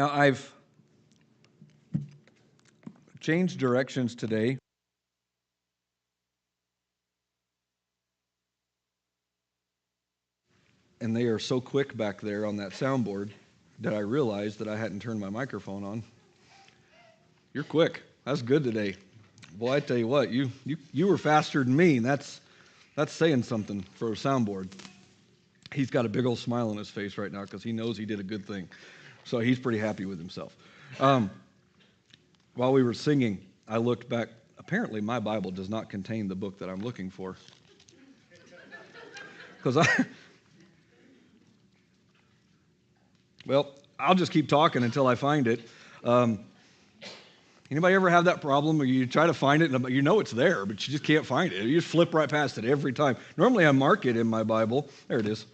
Now, I've changed directions today. And they are so quick back there on that soundboard that I realized that I hadn't turned my microphone on. You're quick. That's good today. Boy, I tell you what, you were faster than me, and that's saying something for a soundboard. He's got a big old smile on his face right now because he knows he did a good thing. So he's pretty happy with himself. While we were singing, I looked back. Apparently, my Bible does not contain the book that I'm looking for. Because well, I'll just keep talking until I find it. Anybody ever have that problem where you try to find it and you know it's there, but you just can't find it? You just flip right past it every time. Normally, I mark it in my Bible. There it is.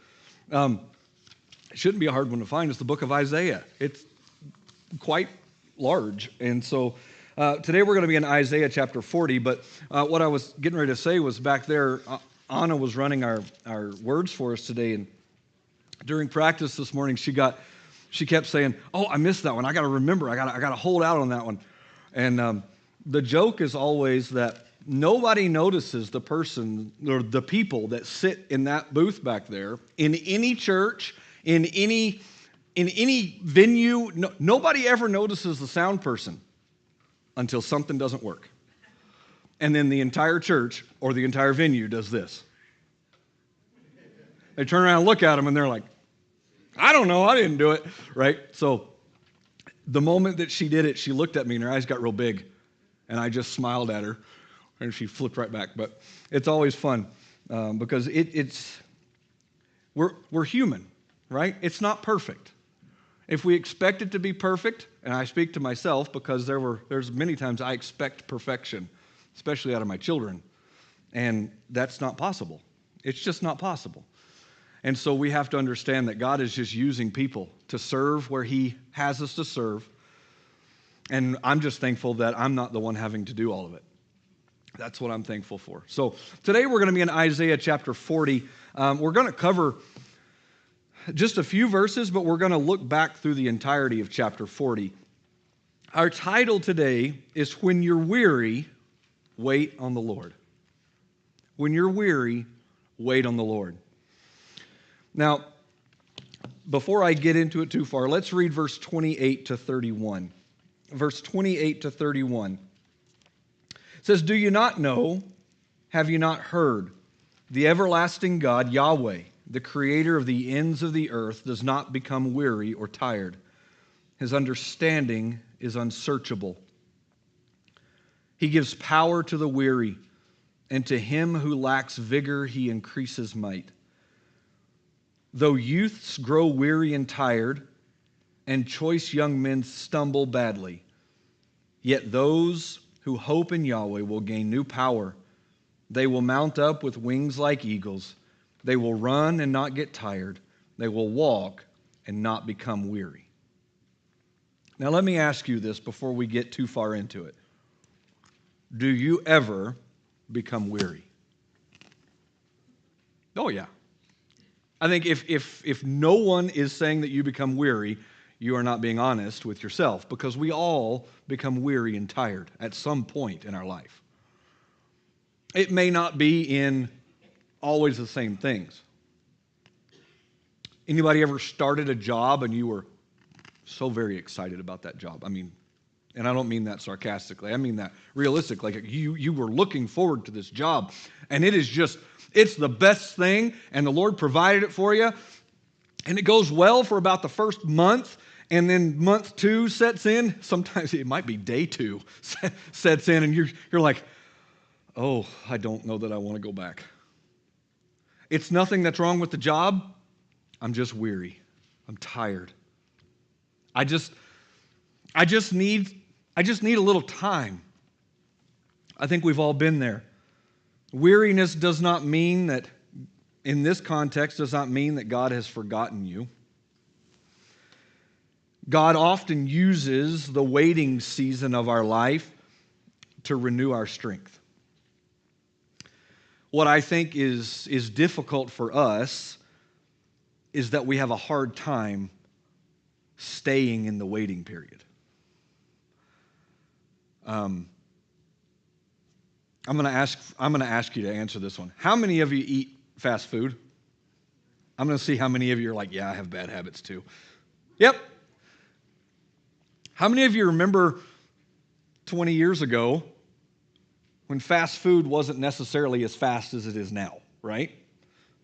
It shouldn't be a hard one to find. It's the book of Isaiah. It's quite large. And so today we're going to be in Isaiah chapter 40. But what I was getting ready to say was back there, Anna was running our words for us today. And during practice this morning, she kept saying, "Oh, I missed that one. I got to remember. I got to hold out on that one." And the joke is always that nobody notices the person or the people that sit in that booth back there in any church, in any venue. Nobody ever notices the sound person until something doesn't work. And then the entire church or the entire venue does this. They turn around and look at them and they're like, "I don't know, I didn't do it," right? So the moment that she did it, she looked at me and her eyes got real big. And I just smiled at her and she flipped right back. But it's always fun because we're human, right? It's not perfect. If we expect it to be perfect, and I speak to myself because there's many times I expect perfection, especially out of my children, and that's not possible. It's just not possible. And so we have to understand that God is just using people to serve where He has us to serve. And I'm just thankful that I'm not the one having to do all of it. That's what I'm thankful for. So today we're going to be in Isaiah chapter 40. We're going to cover just a few verses, but we're going to look back through the entirety of chapter 40. Our title today is "When You're Weary, Wait on the Lord." When you're weary, wait on the Lord. Now, before I get into it too far, let's read verse 28 to 31. Verse 28 to 31. It says, "Do you not know? Have you not heard? The everlasting God, Yahweh, the creator of the ends of the earth, does not become weary or tired. His understanding is unsearchable. He gives power to the weary, and to him who lacks vigor he increases might. Though youths grow weary and tired, and choice young men stumble badly, yet those who hope in Yahweh will gain new power. They will mount up with wings like eagles. They will run and not get tired. They will walk and not become weary." Now let me ask you this before we get too far into it. Do you ever become weary? Oh yeah. I think if no one is saying that you become weary, you are not being honest with yourself, because we all become weary and tired at some point in our life. It may not be in always the same things. Anybody ever started a job and you were so very excited about that job? I mean, and I don't mean that sarcastically. I mean that realistically. Like you were looking forward to this job, and it's the best thing, and the Lord provided it for you, and it goes well for about the first month, and then month 2 sets in. Sometimes it might be day 2 sets in, and you're like, "Oh, I don't know that I want to go back." It's nothing that's wrong with the job. I'm just weary. I'm tired. I just need a little time. I think we've all been there. Weariness does not mean that, in this context, does not mean that God has forgotten you. God often uses the waiting season of our life to renew our strength. What I think is difficult for us is that we have a hard time staying in the waiting period. I'm going to ask you to answer this one. How many of you eat fast food? I'm going to see how many of you are like, yeah, I have bad habits too. Yep. How many of you remember 20 years ago when fast food wasn't necessarily as fast as it is now, right?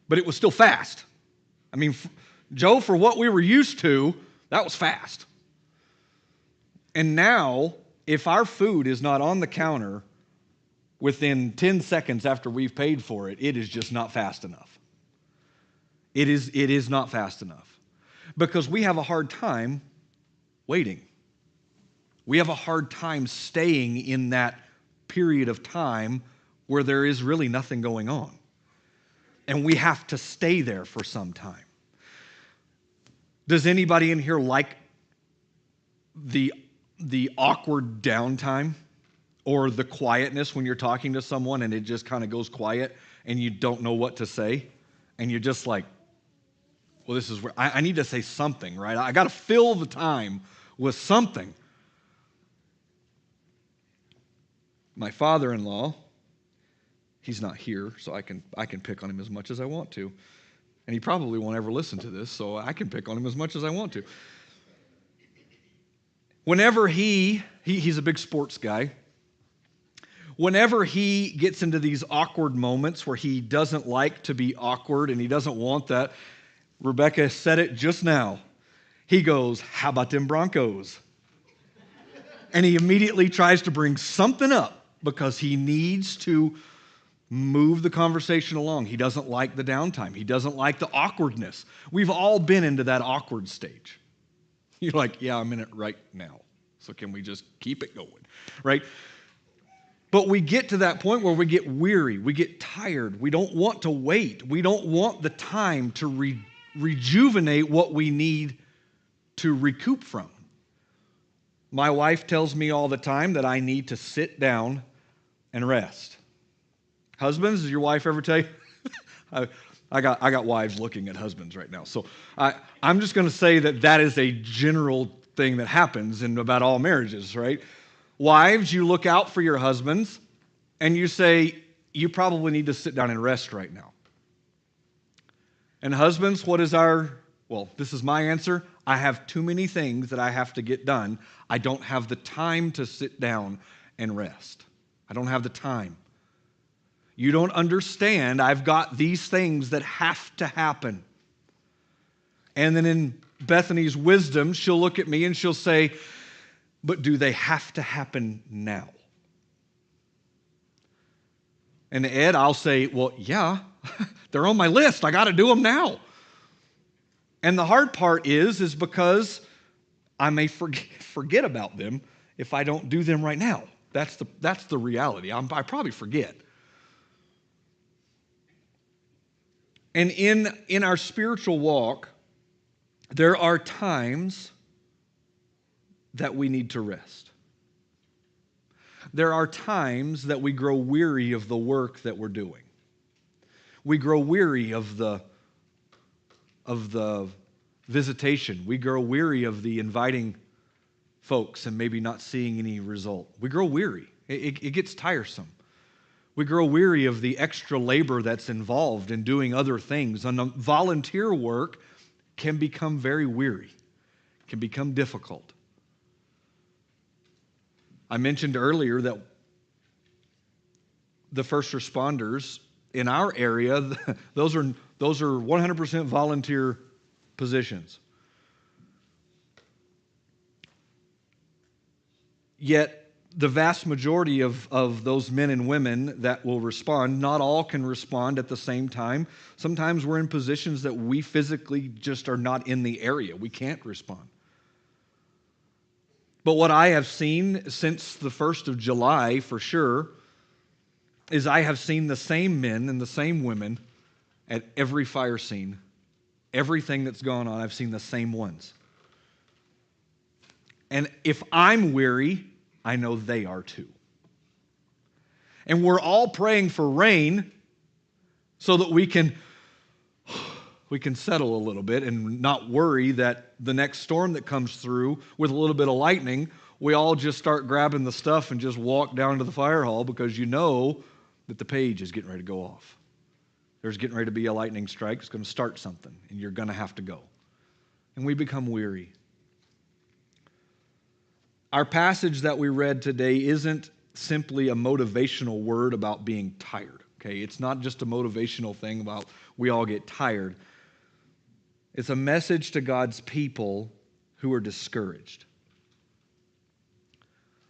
But it was still fast. I mean, Joe, for what we were used to, that was fast. And now, if our food is not on the counter within 10 seconds after we've paid for it, it is just not fast enough. It is not fast enough. Because we have a hard time waiting. We have a hard time staying in that period of time where there is really nothing going on. And we have to stay there for some time. Does anybody in here like the awkward downtime or the quietness when you're talking to someone and it just kind of goes quiet and you don't know what to say and you're just like, well, this is where I need to say something, right? I got to fill the time with something. My father-in-law, he's not here, so I can pick on him as much as I want to. And he probably won't ever listen to this, so I can pick on him as much as I want to. Whenever he's a big sports guy. Whenever he gets into these awkward moments where he doesn't like to be awkward and he doesn't want that, Rebecca said it just now. He goes, "How about them Broncos?" And he immediately tries to bring something up because he needs to move the conversation along. He doesn't like the downtime. He doesn't like the awkwardness. We've all been into that awkward stage. You're like, yeah, I'm in it right now. So can we just keep it going, right? But we get to that point where we get weary. We get tired. We don't want to wait. We don't want the time to rejuvenate what we need to recoup from. My wife tells me all the time that I need to sit down and rest. Husbands, does your wife ever tell you? I got wives looking at husbands right now. So I'm just going to say that is a general thing that happens in about all marriages, right? Wives, you look out for your husbands and you say, you probably need to sit down and rest right now. And husbands, this is my answer. I have too many things that I have to get done. I don't have the time to sit down and rest. I don't have the time. You don't understand. I've got these things that have to happen. And then in Bethany's wisdom, she'll look at me and she'll say, but do they have to happen now? And Ed, I'll say, well, yeah, they're on my list. I got to do them now. And the hard part is because I may forget about them if I don't do them right now. That's the reality. I probably forget. And in our spiritual walk, there are times that we need to rest. There are times that we grow weary of the work that we're doing. We grow weary of the visitation. We grow weary of the inviting folks and maybe not seeing any result. We grow weary. It gets tiresome. We grow weary of the extra labor that's involved in doing other things. And volunteer work can become very weary, can become difficult. I mentioned earlier that the first responders in our area, those are 100% volunteer positions. Yet, the vast majority of those men and women that will respond, not all can respond at the same time. Sometimes we're in positions that we physically just are not in the area. We can't respond. But what I have seen since the 1st of July, for sure, is I have seen the same men and the same women at every fire scene. Everything that's gone on, I've seen the same ones. And if I'm weary, I know they are too. And we're all praying for rain so that we can we can settle a little bit and not worry that the next storm that comes through with a little bit of lightning, we all just start grabbing the stuff and just walk down to the fire hall because you know that the page is getting ready to go off. There's getting ready to be a lightning strike. It's going to start something, and you're going to have to go. And we become weary. Our passage that we read today isn't simply a motivational word about being tired. Okay, it's not just a motivational thing about we all get tired. It's a message to God's people who are discouraged.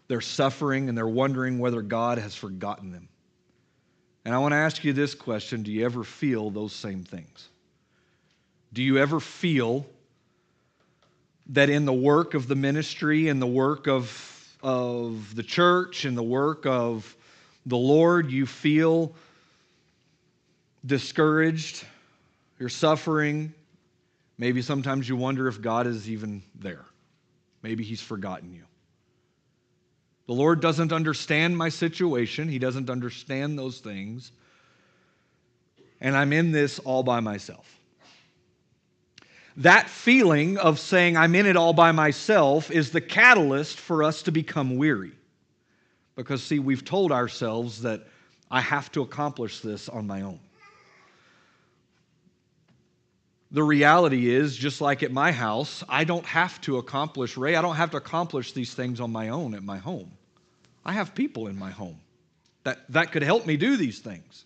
They're suffering and they're wondering whether God has forgotten them. And I want to ask you this question: do you ever feel those same things? Do you ever feel that in the work of the ministry and the work of the church and the work of the Lord, you feel discouraged, you're suffering? Maybe sometimes you wonder if God is even there. Maybe He's forgotten you. The Lord doesn't understand my situation. He doesn't understand those things. And I'm in this all by myself. That feeling of saying I'm in it all by myself is the catalyst for us to become weary. Because, see, we've told ourselves that I have to accomplish this on my own. The reality is, just like at my house, I don't have to accomplish, Ray, I don't have to accomplish these things on my own at my home. I have people in my home that could help me do these things.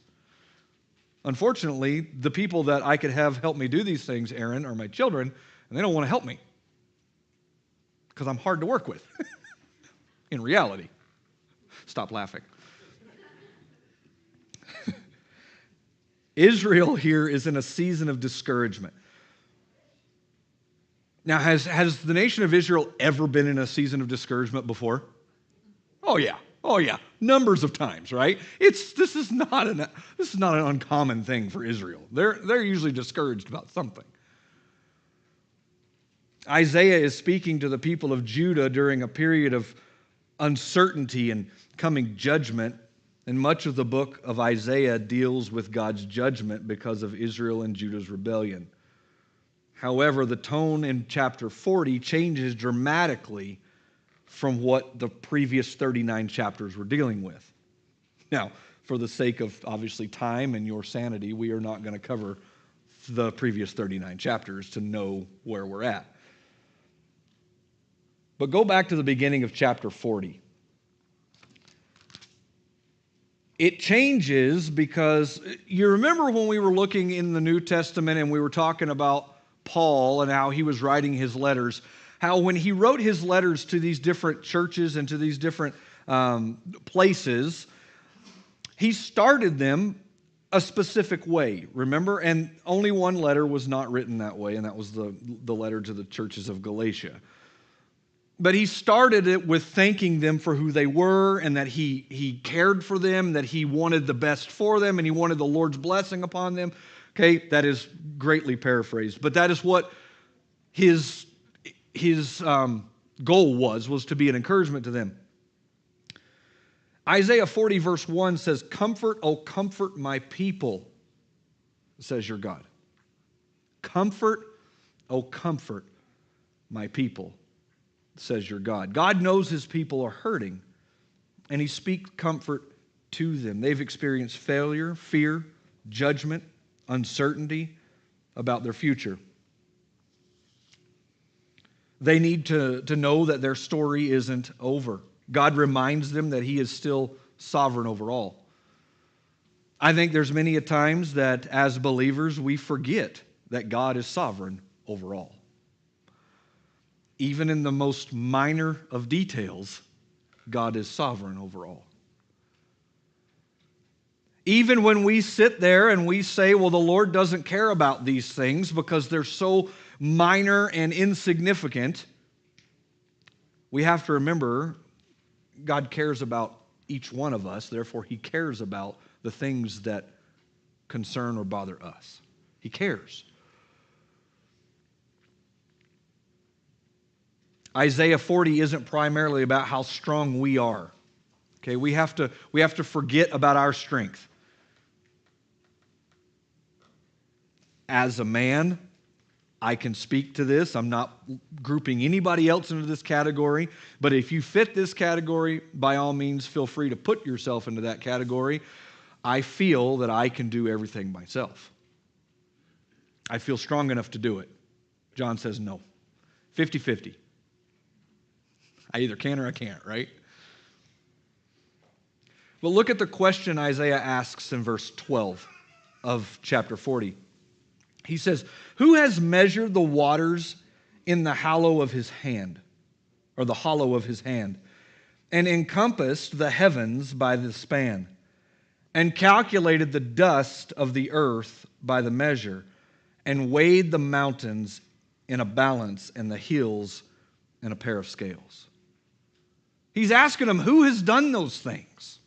Unfortunately, the people that I could have help me do these things, Aaron, are my children, and they don't want to help me because I'm hard to work with in reality. Stop laughing. Israel here is in a season of discouragement. Now, has the nation of Israel ever been in a season of discouragement before? Oh yeah, numbers of times, right? This is not an uncommon thing for Israel. They're usually discouraged about something. Isaiah is speaking to the people of Judah during a period of uncertainty and coming judgment. And much of the book of Isaiah deals with God's judgment because of Israel and Judah's rebellion. However, the tone in chapter 40 changes dramatically from what the previous 39 chapters were dealing with. Now, for the sake of, obviously, time and your sanity, we are not going to cover the previous 39 chapters to know where we're at. But go back to the beginning of chapter 40. It changes because you remember when we were looking in the New Testament and we were talking about Paul and how he was writing his letters, how when he wrote his letters to these different churches and to these different places, he started them a specific way, remember? And only one letter was not written that way, and that was the letter to the churches of Galatia. But he started it with thanking them for who they were and that he cared for them, that he wanted the best for them, and he wanted the Lord's blessing upon them. Okay, that is greatly paraphrased, but that is what his goal was to be an encouragement to them. Isaiah 40 verse 1 says, "Comfort, O comfort my people, says your God." Comfort, O comfort my people, says your God. God knows His people are hurting, and He speaks comfort to them. They've experienced failure, fear, judgment, uncertainty about their future. They need to know that their story isn't over. God reminds them that He is still sovereign over all. I think there's many a times that as believers we forget that God is sovereign over all. Even in the most minor of details, God is sovereign over all. Even when we sit there and we say, well, the Lord doesn't care about these things because they're so minor and insignificant, we have to remember God cares about each one of us. Therefore, He cares about the things that concern or bother us. He cares. Isaiah 40 isn't primarily about how strong we are. Okay, we have to forget about our strength. as a man, I can speak to this. I'm not grouping anybody else into this category. But if you fit this category, by all means, feel free to put yourself into that category. I feel that I can do everything myself. I feel strong enough to do it. John says no. 50-50. I either can or I can't, right? But look at the question Isaiah asks in verse 12 of chapter 40. He says, "Who has measured the waters in the hollow of his hand?" Or the hollow of his hand, "and encompassed the heavens by the span, and calculated the dust of the earth by the measure, and weighed the mountains in a balance and the hills in a pair of scales." He's asking them, who has done those things?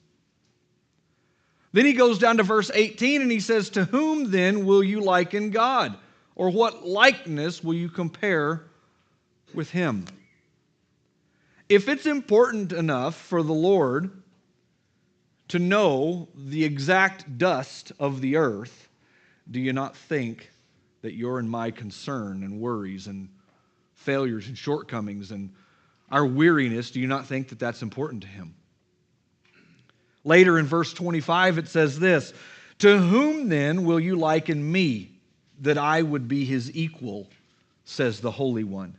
Then he goes down to verse 18 and he says, "To whom then will you liken God? Or what likeness will you compare with him?" If it's important enough for the Lord to know the exact dust of the earth, do you not think that your and my concern and worries and failures and shortcomings and our weariness, do you not think that that's important to him? Later in verse 25 it says this, "To whom then will you liken me, that I would be his equal, says the Holy One."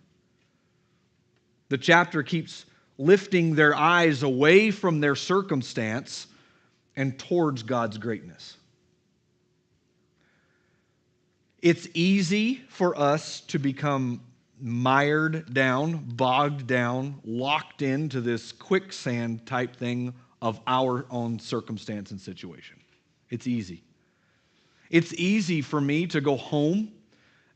The chapter keeps lifting their eyes away from their circumstance and towards God's greatness. It's easy for us to become mired down, bogged down, locked into this quicksand type thing of our own circumstance and situation. It's easy. It's easy for me to go home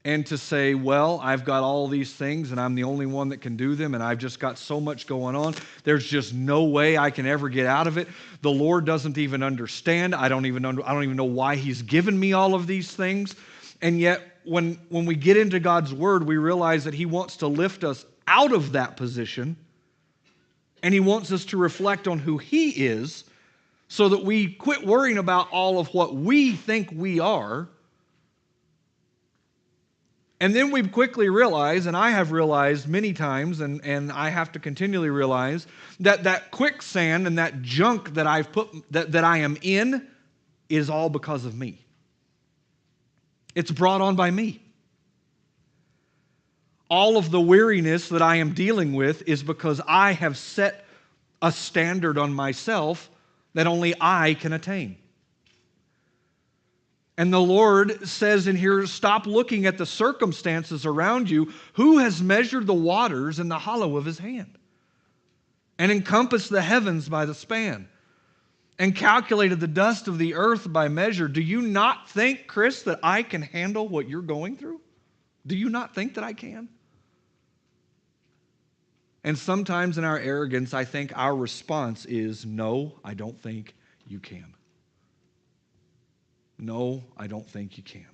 and to say, well, I've got all these things and I'm the only one that can do them and I've just got so much going on. There's just no way I can ever get out of it. The Lord doesn't even understand. I don't even know why he's given me all of these things. And yet, when we get into God's Word, we realize that he wants to lift us out of that position, and he wants us to reflect on who he is so that we quit worrying about all of what we think we are. And then we quickly realize, and I have realized many times, and I have to continually realize, that quicksand and that junk that that I am in is all because of me. It's brought on by me. All of the weariness that I am dealing with is because I have set a standard on myself that only I can attain. And the Lord says in here, stop looking at the circumstances around you. Who has measured the waters in the hollow of his hand and encompassed the heavens by the span and calculated the dust of the earth by measure? Do you not think, Chris, that I can handle what you're going through? Do you not think that I can? And sometimes in our arrogance, I think our response is, no, I don't think you can. No, I don't think you can.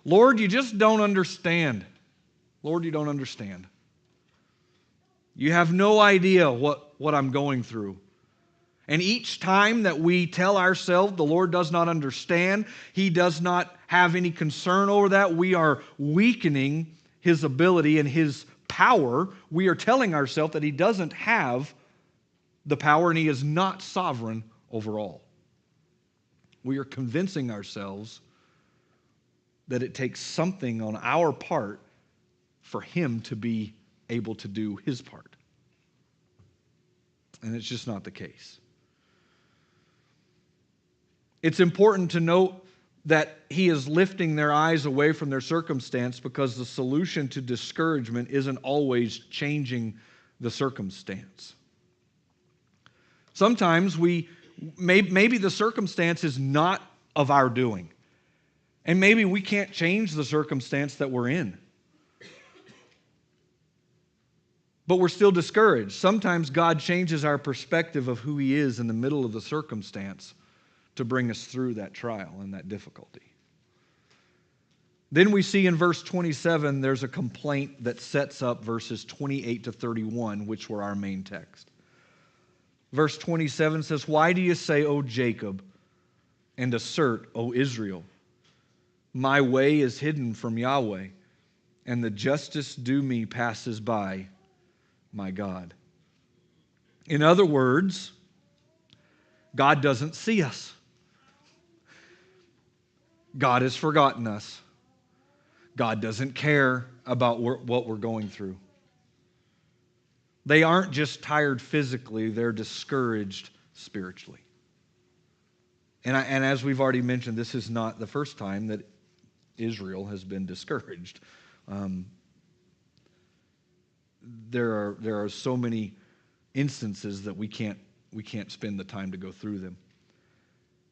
Lord, you just don't understand. Lord, you don't understand. You have no idea what I'm going through. And each time that we tell ourselves the Lord does not understand, he does not have any concern over that, we are weakening his ability and his power. We are telling ourselves that he doesn't have the power and he is not sovereign over all. We are convincing ourselves that it takes something on our part for him to be able to do his part. And it's just not the case. It's important to note that he is lifting their eyes away from their circumstance because the solution to discouragement isn't always changing the circumstance. Sometimes maybe the circumstance is not of our doing. And maybe we can't change the circumstance that we're in. But we're still discouraged. Sometimes God changes our perspective of who he is in the middle of the circumstance to bring us through that trial and that difficulty. Then we see in verse 27, there's a complaint that sets up verses 28 to 31, which were our main text. Verse 27 says, "Why do you say, O Jacob, and assert, O Israel? My way is hidden from Yahweh, and the justice due me passes by my God. In other words, God doesn't see us. God has forgotten us. God doesn't care about what we're going through. They aren't just tired physically, they're discouraged spiritually. And as we've already mentioned, this is not the first time that Israel has been discouraged. There are so many instances that we can't spend the time to go through them.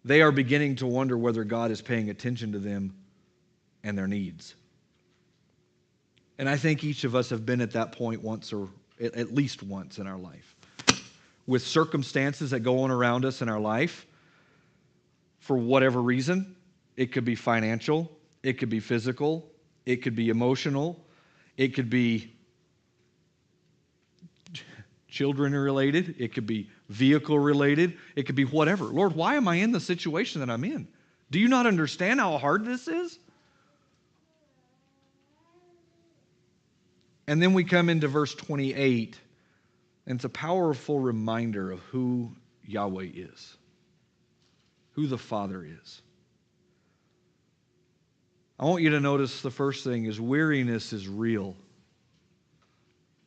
They are beginning to wonder whether God is paying attention to them and their needs. And I think each of us have been at that point once, or at least once in our life, with circumstances that go on around us in our life for whatever reason. It could be financial, it could be physical, it could be emotional, it could be children related, it could be vehicle related, it could be whatever. Lord, why am I in the situation that I'm in? Do you not understand how hard this is? And then we come into verse 28, and it's a powerful reminder of who Yahweh is, who the Father is. I want you to notice the first thing is weariness is real,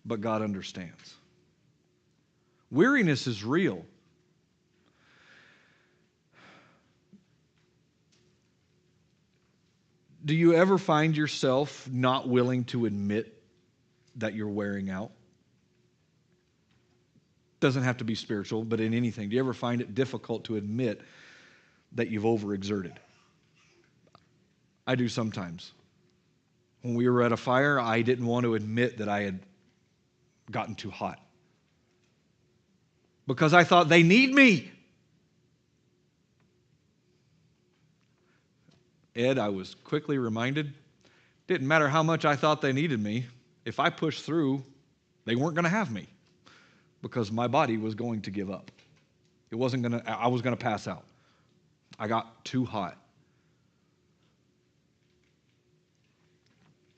but God understands. Weariness is real. Do you ever find yourself not willing to admit that you're wearing out? Doesn't have to be spiritual, but in anything. Do you ever find it difficult to admit that you've overexerted? I do sometimes. When we were at a fire, I didn't want to admit that I had gotten too hot, because I thought they need me. Ed, I was quickly reminded, didn't matter how much I thought they needed me. If I pushed through, they weren't going to have me, because my body was going to give up. I was going to pass out. I got too hot.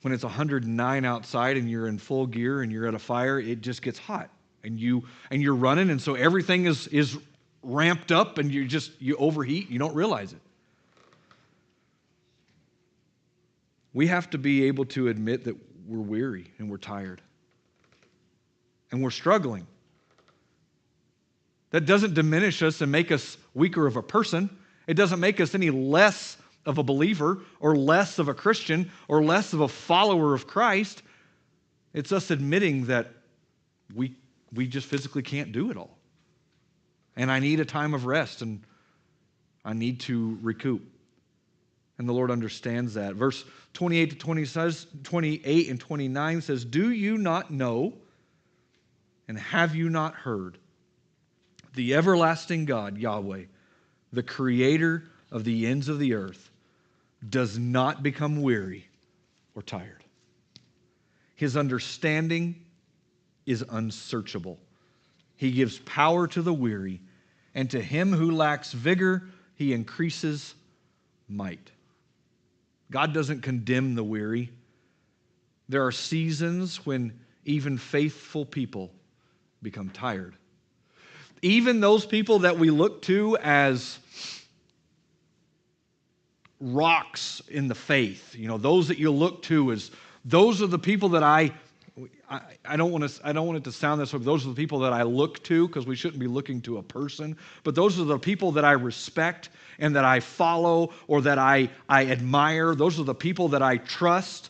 When it's 109 outside and you're in full gear and you're at a fire, it just gets hot. And you're running, and so everything is ramped up, and you overheat, you don't realize it. We have to be able to admit that we're weary and we're tired and we're struggling. That doesn't diminish us and make us weaker of a person. It doesn't make us any less of a believer or less of a Christian or less of a follower of Christ. It's us admitting that we just physically can't do it all. And I need a time of rest, and I need to recoup. And the Lord understands that. Verse 28 and 29 says, "Do you not know, and have you not heard? The everlasting God, Yahweh, the creator of the ends of the earth, does not become weary or tired. His understanding is unsearchable. He gives power to the weary, and to him who lacks vigor, he increases might." God doesn't condemn the weary. There are seasons when even faithful people become tired. Even those people that we look to as rocks in the faith, those that you look to as, those are the people that I don't want it to sound this way. Those are the people that I look to, because we shouldn't be looking to a person. But those are the people that I respect and that I follow, or that I admire. Those are the people that I trust.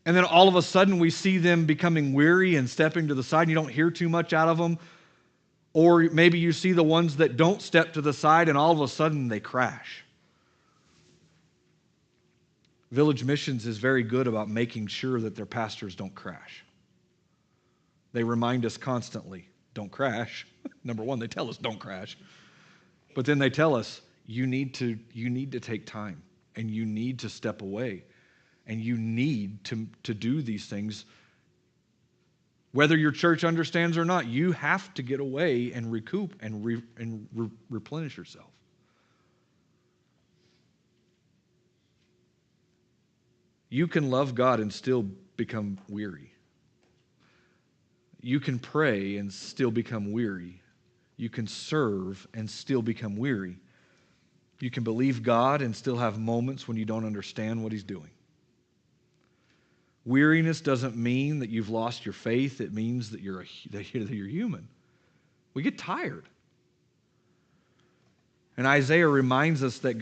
And then all of a sudden we see them becoming weary and stepping to the side, and you don't hear too much out of them. Or maybe you see the ones that don't step to the side, and all of a sudden they crash. Village Missions is very good about making sure that their pastors don't crash. They remind us constantly, don't crash. Number one, they tell us don't crash. But then they tell us, you need to take time, and you need to step away, and you need to do these things. Whether your church understands or not, you have to get away and recoup and replenish yourself. You can love God and still become weary. You can pray and still become weary. You can serve and still become weary. You can believe God and still have moments when you don't understand what He's doing. Weariness doesn't mean that you've lost your faith. It means that you're human. We get tired. And Isaiah reminds us that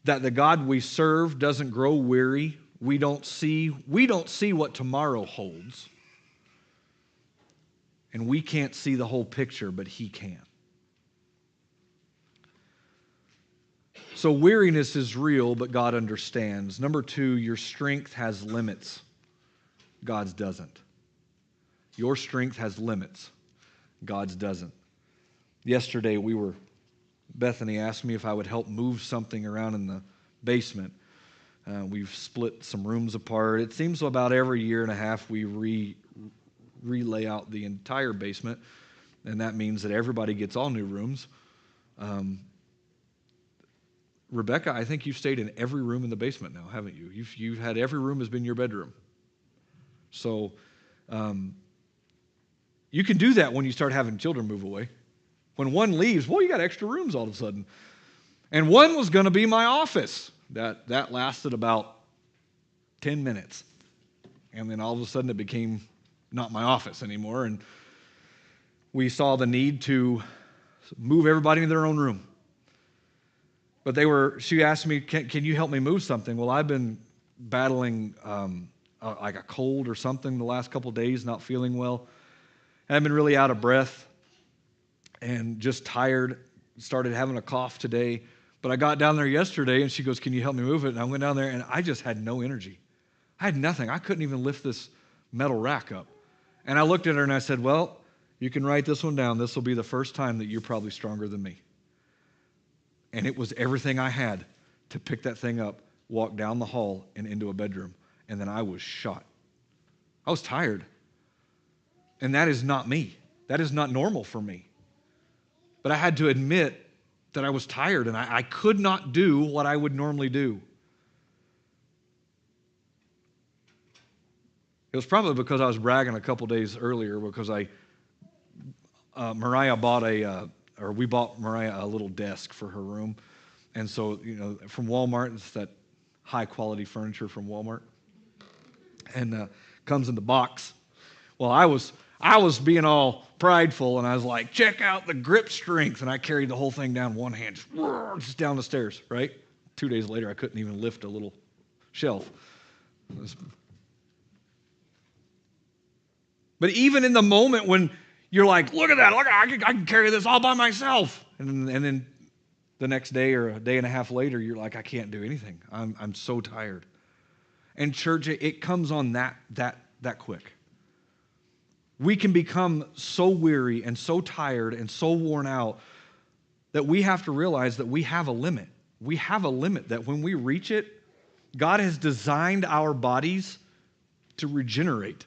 the God we serve doesn't grow weary. We don't see what tomorrow holds. And we can't see the whole picture, but He can. So weariness is real, but God understands. Number 2, your strength has limits. God's doesn't. Your strength has limits. God's doesn't. Yesterday, Bethany asked me if I would help move something around in the basement. We've split some rooms apart. It seems about every year and a half we relay out the entire basement, and that means that everybody gets all new rooms. Rebecca, I think you've stayed in every room in the basement now, haven't you? You've had every room has been your bedroom. So you can do that when you start having children move away. When one leaves, well, you got extra rooms all of a sudden. And one was going to be my office. That lasted about 10 minutes. And then all of a sudden it became not my office anymore. And we saw the need to move everybody into their own room. But she asked me, can you help me move something? Well, I've been battling like a cold or something the last couple of days, not feeling well. And I've been really out of breath and just tired. Started having a cough today. But I got down there yesterday and she goes, can you help me move it? And I went down there and I just had no energy. I had nothing. I couldn't even lift this metal rack up. And I looked at her and I said, well, you can write this one down. This will be the first time that you're probably stronger than me. And it was everything I had to pick that thing up, walk down the hall and into a bedroom. And then I was shot. I was tired. And that is not me. That is not normal for me. But I had to admit that I was tired and I could not do what I would normally do. It was probably because I was bragging a couple days earlier because we bought Mariah a little desk for her room. And so, from Walmart, it's that high quality furniture from Walmart. And comes in the box. Well, I was being all prideful and I was like, check out the grip strength. And I carried the whole thing down one hand, just down the stairs, right? 2 days later, I couldn't even lift a little shelf. But even in the moment when you're like, look at that, I can carry this all by myself. And then the next day or a day and a half later, you're like, I can't do anything. I'm so tired. And church, it comes on that quick. We can become so weary and so tired and so worn out that we have to realize that we have a limit. We have a limit that when we reach it, God has designed our bodies to regenerate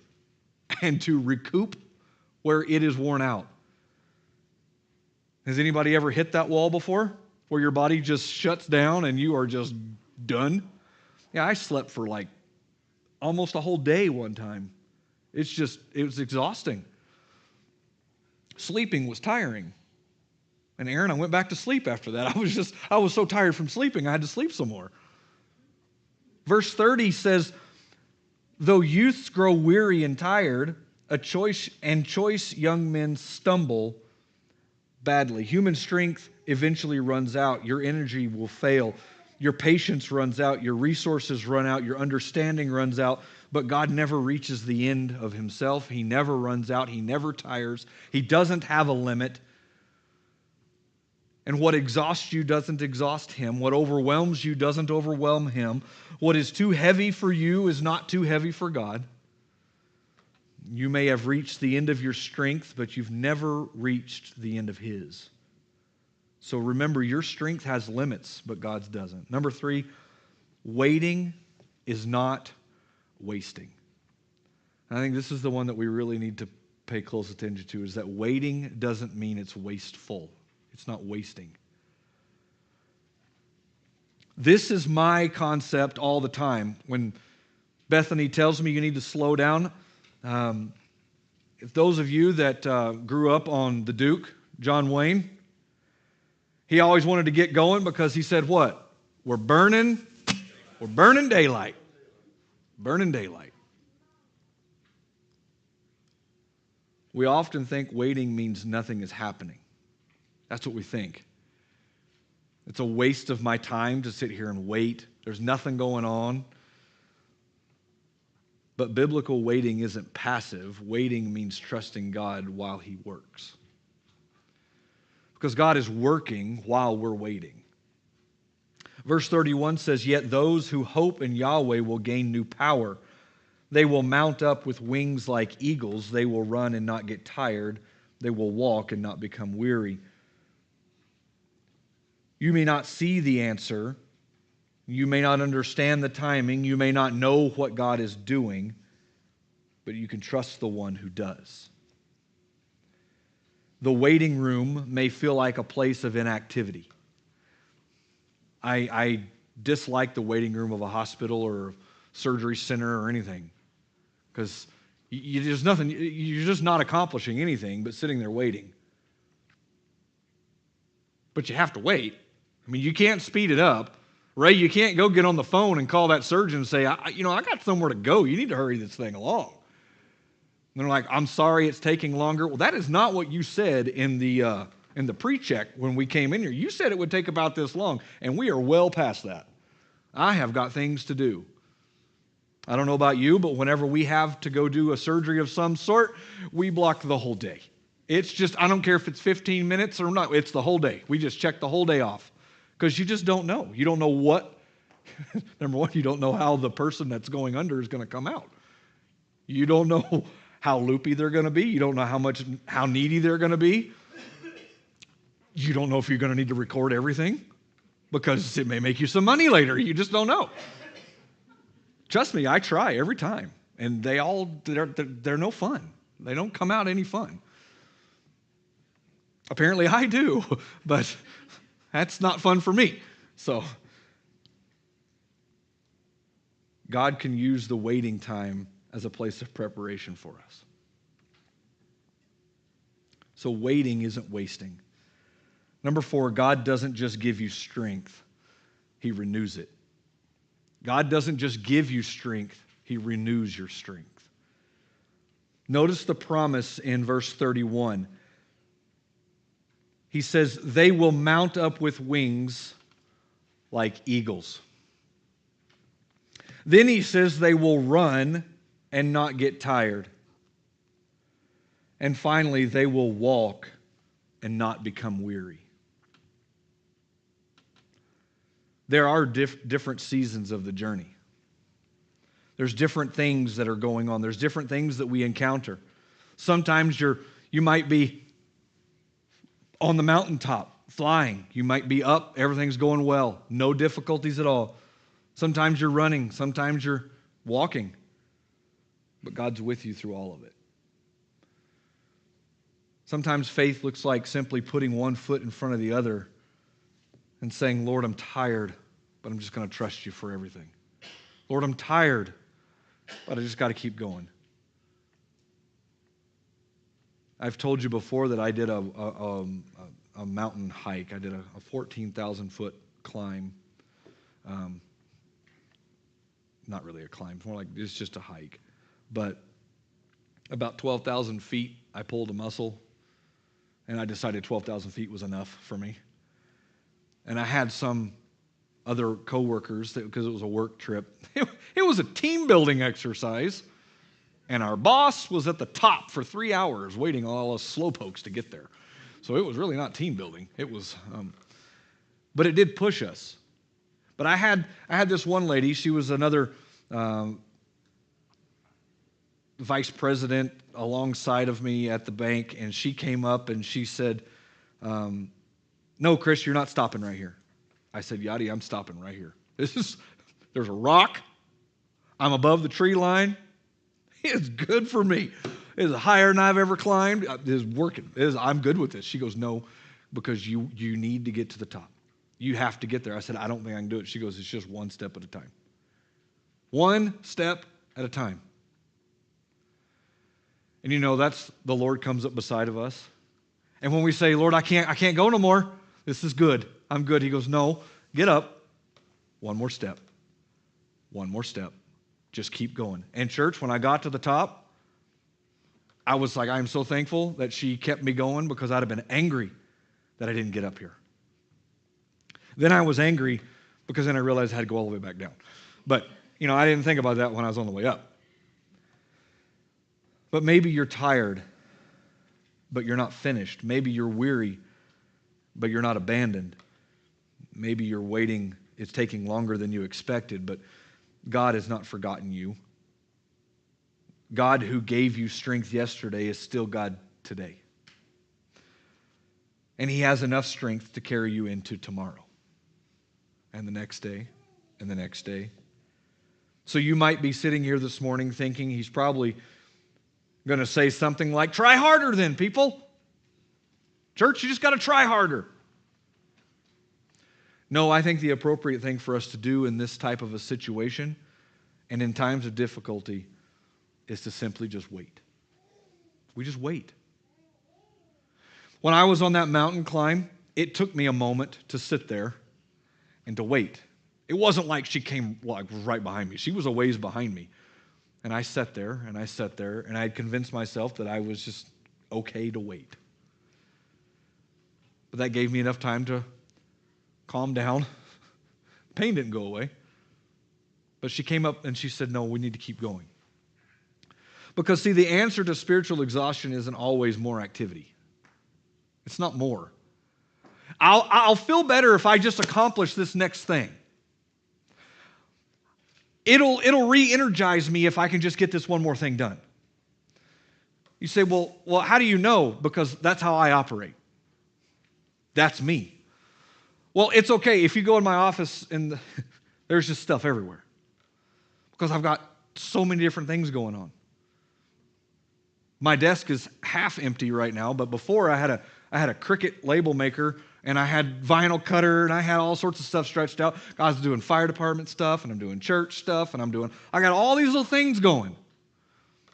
and to recoup where it is worn out. Has anybody ever hit that wall before where your body just shuts down and you are just done? Yeah, I slept for like almost a whole day one time. It was exhausting. Sleeping was tiring. And Aaron, I went back to sleep after that. I was so tired from sleeping, I had to sleep some more. Verse 30 says, though youths grow weary and tired, choice young men stumble badly. Human strength eventually runs out. Your energy will fail. Your patience runs out. Your resources run out. Your understanding runs out. But God never reaches the end of himself. He never runs out. He never tires. He doesn't have a limit. And what exhausts you doesn't exhaust him. What overwhelms you doesn't overwhelm him. What is too heavy for you is not too heavy for God. You may have reached the end of your strength, but you've never reached the end of his. So remember, your strength has limits, but God's doesn't. Number 3, waiting is not wasting. And I think this is the one that we really need to pay close attention to, is that waiting doesn't mean it's wasteful. It's not wasting. This is my concept all the time. When Bethany tells me you need to slow down, if those of you that grew up on the Duke, John Wayne, he always wanted to get going because he said what? We're burning daylight. Burning daylight. We often think waiting means nothing is happening. That's what we think. It's a waste of my time to sit here and wait. There's nothing going on. But biblical waiting isn't passive. Waiting means trusting God while He works. Because God is working while we're waiting. Verse 31 says, "Yet those who hope in Yahweh will gain new power. They will mount up with wings like eagles. They will run and not get tired. They will walk and not become weary." You may not see the answer. You may not understand the timing. You may not know what God is doing. But you can trust the one who does. The waiting room may feel like a place of inactivity. I dislike the waiting room of a hospital or surgery center or anything. Because there's nothing, you're just not accomplishing anything but sitting there waiting. But you have to wait. I mean, you can't speed it up. Ray, you can't go get on the phone and call that surgeon and say, I got somewhere to go. You need to hurry this thing along. And they're like, "I'm sorry it's taking longer." Well, that is not what you said in the pre-check when we came in here. You said it would take about this long, and we are well past that. I have got things to do. I don't know about you, but whenever we have to go do a surgery of some sort, we block the whole day. It's just, I don't care if it's 15 minutes or not, it's the whole day. We just check the whole day off because you just don't know. You don't know what, number one, you don't know how the person that's going under is going to come out. You don't know how loopy they're going to be. You don't know how needy they're going to be. You don't know if you're going to need to record everything because it may make you some money later. You just don't know. Trust me, I try every time, and they're no fun. They don't come out any fun. Apparently I do, but that's not fun for me. So God can use the waiting time as a place of preparation for us. So waiting isn't wasting. Number 4, God doesn't just give you strength, He renews it. God doesn't just give you strength, He renews your strength. Notice the promise in verse 31. He says, "They will mount up with wings like eagles." Then he says they will run and not get tired. And finally, they will walk and not become weary. There are different seasons of the journey. There's different things that are going on. There's different things that we encounter. Sometimes you might be on the mountaintop flying. You might be up, everything's going well, no difficulties at all. Sometimes you're running, sometimes you're walking. But God's with you through all of it. Sometimes faith looks like simply putting one foot in front of the other and saying, "Lord, I'm tired, but I'm just going to trust you for everything. Lord, I'm tired, but I just got to keep going." I've told you before that I did a mountain hike. I did a 14,000-foot climb. Not really a climb, more like it's just a hike. But about 12,000 feet, I pulled a muscle, and I decided 12,000 feet was enough for me. And I had some other coworkers, because it was a work trip. It was a team-building exercise, and our boss was at the top for 3 hours waiting on all us slowpokes to get there. So it was really not team-building. It was, but it did push us. But I had this one lady. She was another vice president alongside of me at the bank, and she came up and she said, "No, Chris, you're not stopping right here." I said, "Yadi, I'm stopping right here. There's a rock. I'm above the tree line. It's good for me. It's higher than I've ever climbed. It's working. I'm good with this." She goes, "No, because you need to get to the top. You have to get there. I said, I don't think I can do it. She goes, it's just one step at a time. One step at a time. And you know, that's the Lord comes up beside of us. And when we say, Lord, I can't go no more. This is good. I'm good. He goes, no, get up. One more step. One more step. Just keep going. And church, when I got to the top, I was like, I'm so thankful that she kept me going because I'd have been angry that I didn't get up here. Then I was angry because then I realized I had to go all the way back down. But, you know, I didn't think about that when I was on the way up. But maybe you're tired, but you're not finished. Maybe you're weary, but you're not abandoned. Maybe you're waiting, it's taking longer than you expected, but God has not forgotten you. God who gave you strength yesterday is still God today. And He has enough strength to carry you into tomorrow and the next day and the next day. So you might be sitting here this morning thinking He's probably going to say something like, try harder then, people. Church, you just got to try harder. No, I think the appropriate thing for us to do in this type of a situation and in times of difficulty is to simply just wait. We just wait. When I was on that mountain climb, it took me a moment to sit there and to wait. It wasn't like she came like right behind me. She was a ways behind me. And I sat there, and I sat there, and I had convinced myself that I was just okay to wait. But that gave me enough time to calm down. Pain didn't go away. But she came up and she said, no, we need to keep going. Because, see, the answer to spiritual exhaustion isn't always more activity. It's not more. I'll feel better if I just accomplish this next thing. It'll re-energize me if I can just get this one more thing done. You say, well, how do you know? Because that's how I operate. That's me. Well, it's okay if you go in my office and there's just stuff everywhere. Because I've got so many different things going on. My desk is half empty right now, but before I had a Cricut label maker, and I had vinyl cutter, and I had all sorts of stuff stretched out. I was doing fire department stuff, and I'm doing church stuff, and I got all these little things going.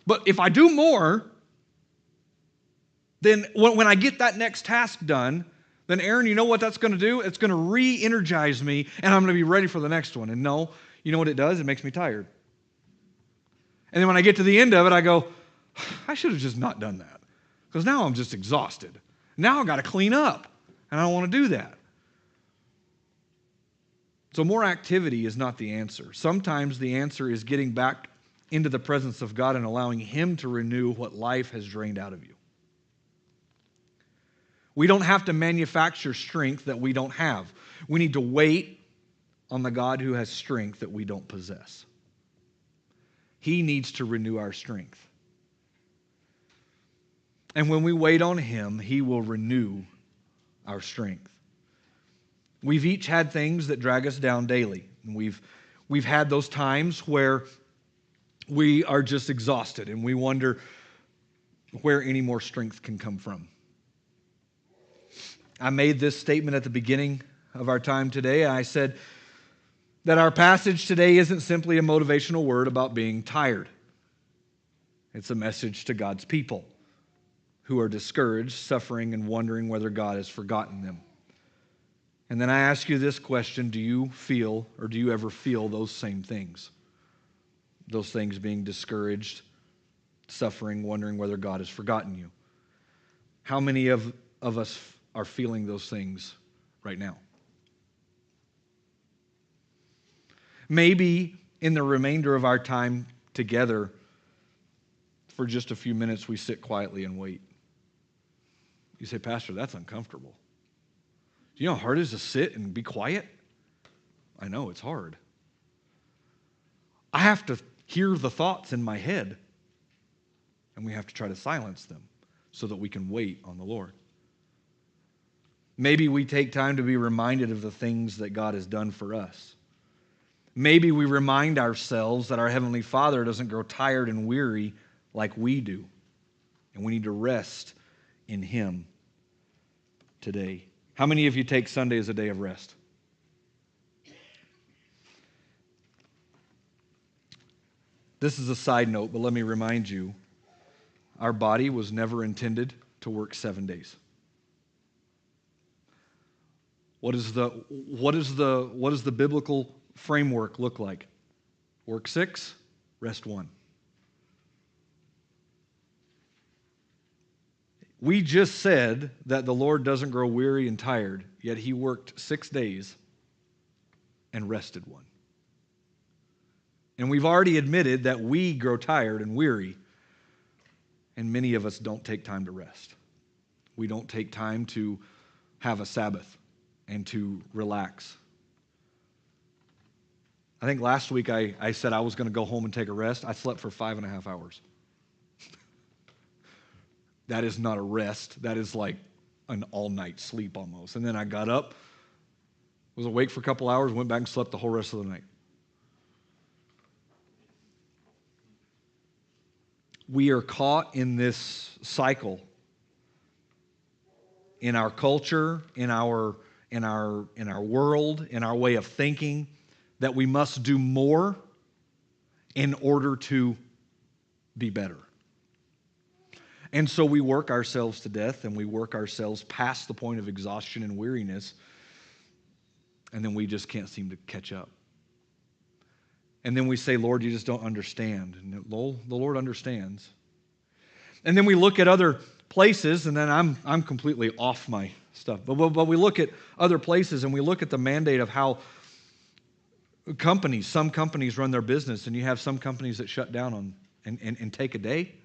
But if I do more, then when I get that next task done, then Aaron, you know what that's going to do? It's going to re-energize me, and I'm going to be ready for the next one. And no, you know what it does? It makes me tired. And then when I get to the end of it, I go, I should have just not done that. Because now I'm just exhausted. Now I've got to clean up. And I don't want to do that. So more activity is not the answer. Sometimes the answer is getting back into the presence of God and allowing Him to renew what life has drained out of you. We don't have to manufacture strength that we don't have. We need to wait on the God who has strength that we don't possess. He needs to renew our strength. And when we wait on Him, He will renew our strength. We've each had things that drag us down daily. And we've had those times where we are just exhausted and we wonder where any more strength can come from. I made this statement at the beginning of our time today. I said that our passage today isn't simply a motivational word about being tired. It's a message to God's people who are discouraged, suffering, and wondering whether God has forgotten them. And then I ask you this question, do you feel or do you ever feel those same things? Those things being discouraged, suffering, wondering whether God has forgotten you. How many of us are feeling those things right now? Maybe in the remainder of our time together, for just a few minutes, we sit quietly and wait. You say, Pastor, that's uncomfortable. Do you know how hard it is to sit and be quiet? I know, it's hard. I have to hear the thoughts in my head, and we have to try to silence them so that we can wait on the Lord. Maybe we take time to be reminded of the things that God has done for us. Maybe we remind ourselves that our Heavenly Father doesn't grow tired and weary like we do, and we need to rest in Him today. How many of you take Sunday as a day of rest? This is a side note, but let me remind you, our body was never intended to work 7 days. What does the biblical framework look like? Work 6, rest 1. We just said that the Lord doesn't grow weary and tired, yet he worked 6 days and rested 1. And we've already admitted that we grow tired and weary, and many of us don't take time to rest. We don't take time to have a Sabbath and to relax. I think last week I said I was going to go home and take a rest. I slept for 5.5 hours. That is not a rest. That is like an all-night sleep almost. And then I got up, was awake for a couple hours, went back and slept the whole rest of the night. We are caught in this cycle in our culture, in our world, in our way of thinking, that we must do more in order to be better. And so we work ourselves to death, and we work ourselves past the point of exhaustion and weariness, and then we just can't seem to catch up. And then we say, Lord, you just don't understand. And the Lord understands. And then we look at other places, and then I'm completely off my stuff. But we look at other places, and we look at the mandate of how some companies run their business, and you have some companies that shut down and take a day.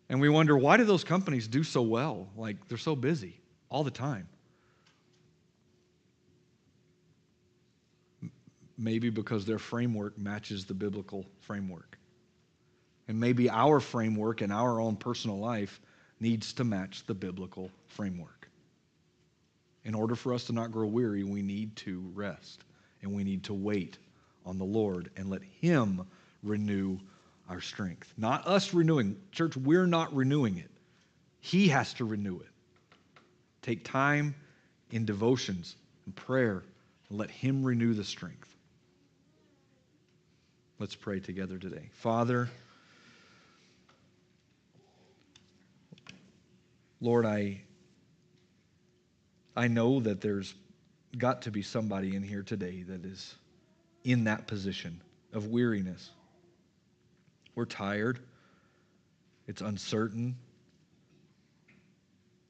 And we wonder, why do those companies do so well? Like, they're so busy all the time. Maybe because their framework matches the biblical framework. And maybe our framework in our own personal life needs to match the biblical framework. In order for us to not grow weary, we need to rest. And we need to wait on the Lord and let him renew our strength. Not us renewing. Church, we're not renewing it. He has to renew it. Take time in devotions and prayer and let him renew the strength. Let's pray together today. Father, Lord, I know that there's got to be somebody in here today that is in that position of weariness. We're tired. It's uncertain.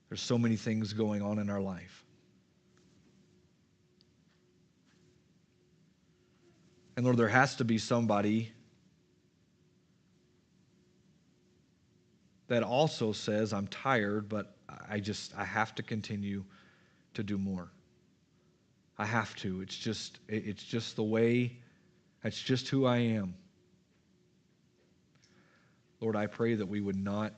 There's so many things going on in our life. And Lord, there has to be somebody that also says, I'm tired, but I have to continue to do more. I have to. It's just the way, that's just who I am. Lord, I pray that we would not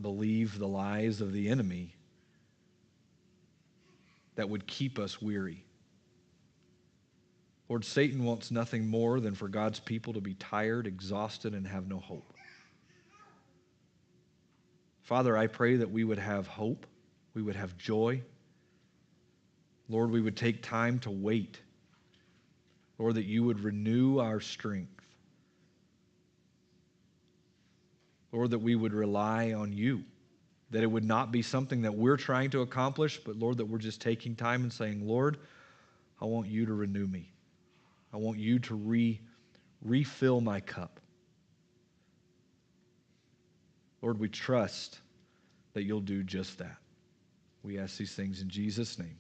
believe the lies of the enemy that would keep us weary. Lord, Satan wants nothing more than for God's people to be tired, exhausted, and have no hope. Father, I pray that we would have hope, we would have joy. Lord, we would take time to wait. Lord, that you would renew our strength. Lord, that we would rely on you. That it would not be something that we're trying to accomplish, but Lord, that we're just taking time and saying, Lord, I want you to renew me. I want you to refill my cup. Lord, we trust that you'll do just that. We ask these things in Jesus' name.